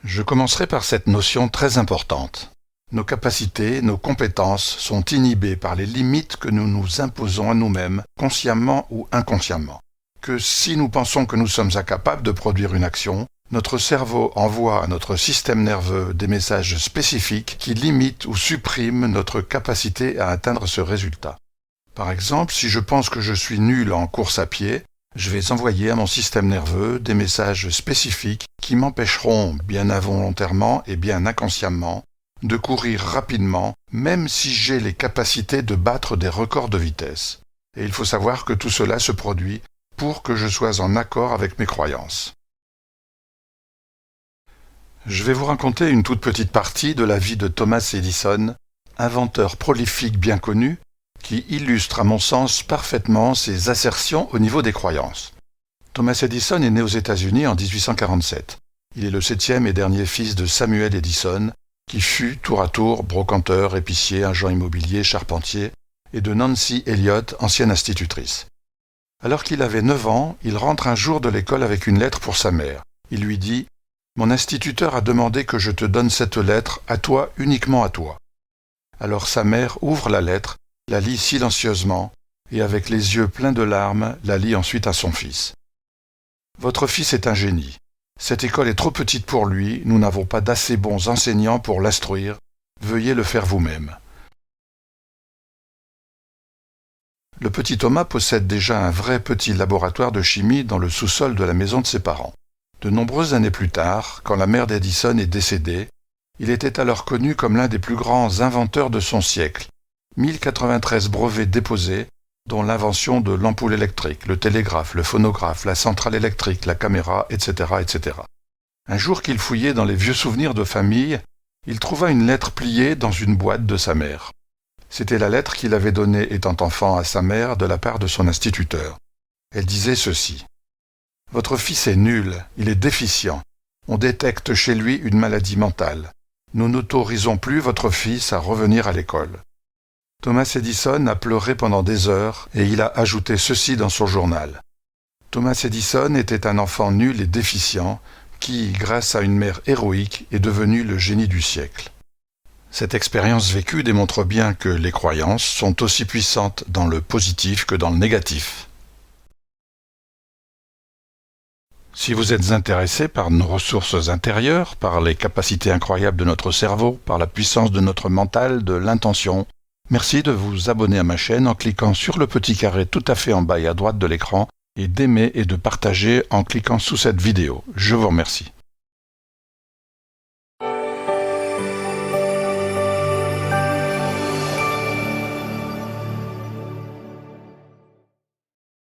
Je commencerai par cette notion très importante. Nos capacités, nos compétences sont inhibées par les limites que nous nous imposons à nous-mêmes, consciemment ou inconsciemment. Que si nous pensons que nous sommes incapables de produire une action, notre cerveau envoie à notre système nerveux des messages spécifiques qui limitent ou suppriment notre capacité à atteindre ce résultat. Par exemple, si je pense que je suis nul en course à pied, je vais envoyer à mon système nerveux des messages spécifiques qui m'empêcheront, bien involontairement et bien inconsciemment, de courir rapidement, même si j'ai les capacités de battre des records de vitesse. Et il faut savoir que tout cela se produit pour que je sois en accord avec mes croyances. Je vais vous raconter une toute petite partie de la vie de Thomas Edison, inventeur prolifique bien connu, qui illustre à mon sens parfaitement ses assertions au niveau des croyances. Thomas Edison est né aux États-Unis en 1847. Il est le 7e et dernier fils de Samuel Edison, qui fut tour à tour brocanteur, épicier, agent immobilier, charpentier, et de Nancy Elliott, ancienne institutrice. Alors qu'il avait 9 ans, il rentre un jour de l'école avec une lettre pour sa mère. Il lui dit « Mon instituteur a demandé que je te donne cette lettre, à toi, uniquement à toi. » Alors sa mère ouvre la lettre, la lit silencieusement, et avec les yeux pleins de larmes, la lit ensuite à son fils. « Votre fils est un génie. Cette école est trop petite pour lui, nous n'avons pas d'assez bons enseignants pour l'instruire. Veuillez le faire vous-même. » Le petit Thomas possède déjà un vrai petit laboratoire de chimie dans le sous-sol de la maison de ses parents. De nombreuses années plus tard, quand la mère d'Edison est décédée, il était alors connu comme l'un des plus grands inventeurs de son siècle. 1093 brevets déposés, dont l'invention de l'ampoule électrique, le télégraphe, le phonographe, la centrale électrique, la caméra, etc., etc. Un jour qu'il fouillait dans les vieux souvenirs de famille, il trouva une lettre pliée dans une boîte de sa mère. C'était la lettre qu'il avait donnée étant enfant à sa mère de la part de son instituteur. Elle disait ceci. « Votre fils est nul, il est déficient. On détecte chez lui une maladie mentale. Nous n'autorisons plus votre fils à revenir à l'école. » Thomas Edison a pleuré pendant des heures et il a ajouté ceci dans son journal. Thomas Edison était un enfant nul et déficient qui, grâce à une mère héroïque, est devenu le génie du siècle. Cette expérience vécue démontre bien que les croyances sont aussi puissantes dans le positif que dans le négatif. Si vous êtes intéressé par nos ressources intérieures, par les capacités incroyables de notre cerveau, par la puissance de notre mental, de l'intention, merci de vous abonner à ma chaîne en cliquant sur le petit carré tout à fait en bas et à droite de l'écran et d'aimer et de partager en cliquant sous cette vidéo. Je vous remercie.